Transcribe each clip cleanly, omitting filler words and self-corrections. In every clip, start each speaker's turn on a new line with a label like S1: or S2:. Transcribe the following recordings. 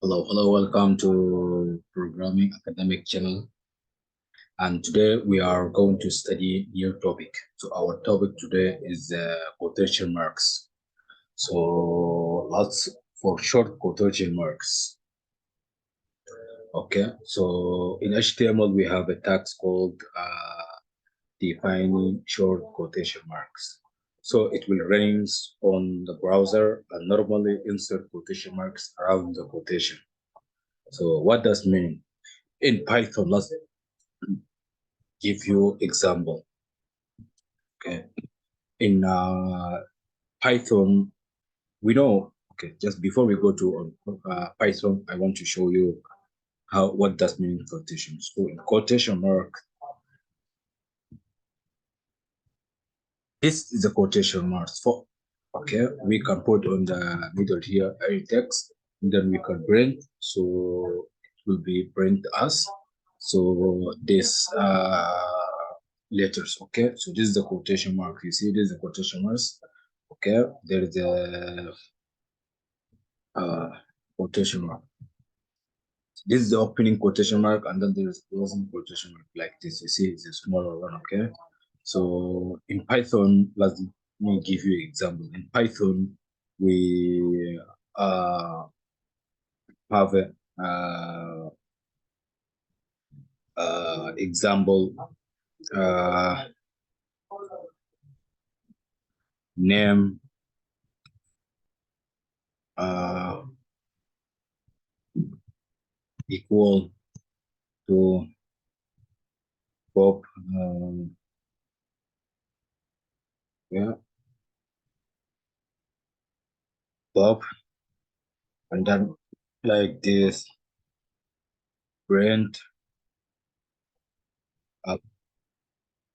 S1: Hello, welcome to Programming Academic Channel. And today we are going to study new topic. So our topic today is quotation marks. So lots for short quotation marks. Okay, so in HTML we have a tag called defining short quotation marks. So it will run on the browser and normally insert quotation marks around the quotation. So what does mean? In Python, let's give you example. Okay, in Python, we know. Okay, just before we go to Python, I want to show you what does mean quotation. So in quotation mark, this is a quotation mark. For okay, we can put on the middle here any text, and then we can print. So it will be print as. So this letters. Okay, so this is the quotation mark. You see, this is the quotation marks. Okay, there is a quotation mark. This is the opening quotation mark, and then there is closing quotation mark like this. You see, it's a smaller one. Okay, so in Python, let me give you an example. In Python, we have a example name equal to Bob. Yeah, Bob, and then like this print up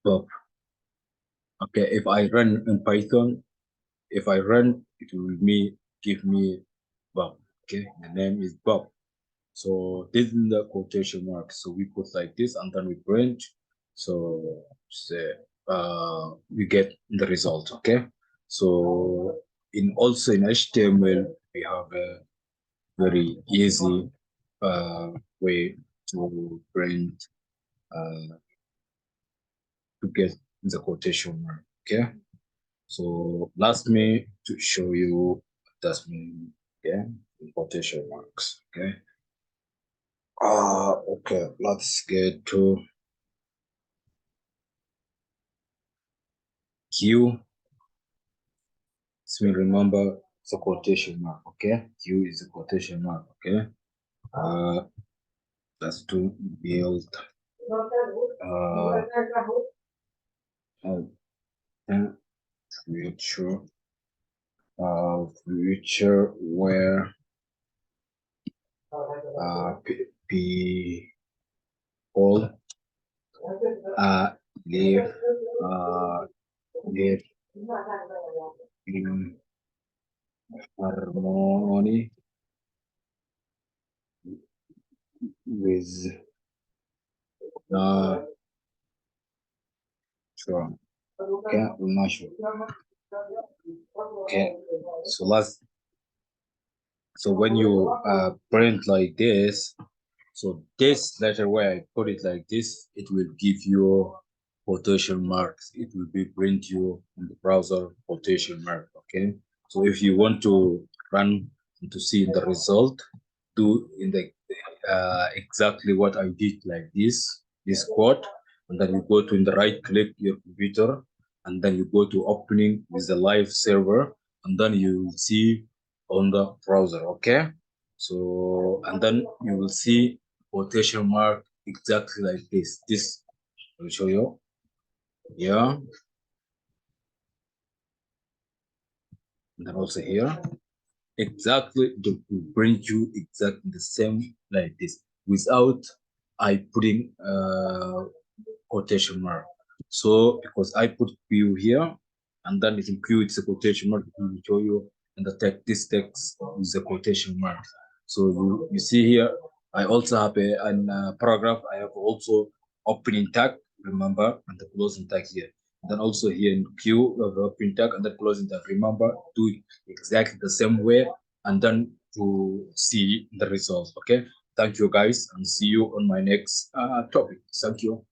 S1: Bob. Okay, if I run in Python, if I run, it will give me Bob. Okay, the name is Bob. So this is the quotation mark. So we put like this, and then we print. So say we get the result. Okay. So also in HTML we have a very easy way to print to get the quotation mark. Okay. So last me to show you that's mean. Okay, quotation marks. Okay. Okay, let's get to Q. So remember the quotation mark. Okay, Q is the quotation mark. Okay, that's to build future where people live live in harmony with nature. Okay, I'm not sure. Okay, so when you print like this, so this letter where I put it like this, it will give you quotation marks. It will be print you in the browser quotation mark. Okay, so if you want to run and to see the result, do in the exactly what I did like this quote, and then you go to in the right click your computer, and then you go to opening with the live server, and then you will see on the browser. Okay, so and then you will see quotation mark exactly like this I will show you. Yeah, and then also here exactly to bring you exactly the same like this without I putting quotation mark. So because I put Q here, and then in Q it's a quotation mark, it will show you in the text this text is a quotation mark. So you see here, I also have a paragraph. I have also opening tag, remember, and the closing tag here. And then also here in Q, we have opening tag and the closing tag. Remember, do it exactly the same way, and then to see the result. Okay. Thank you guys and see you on my next topic. Thank you.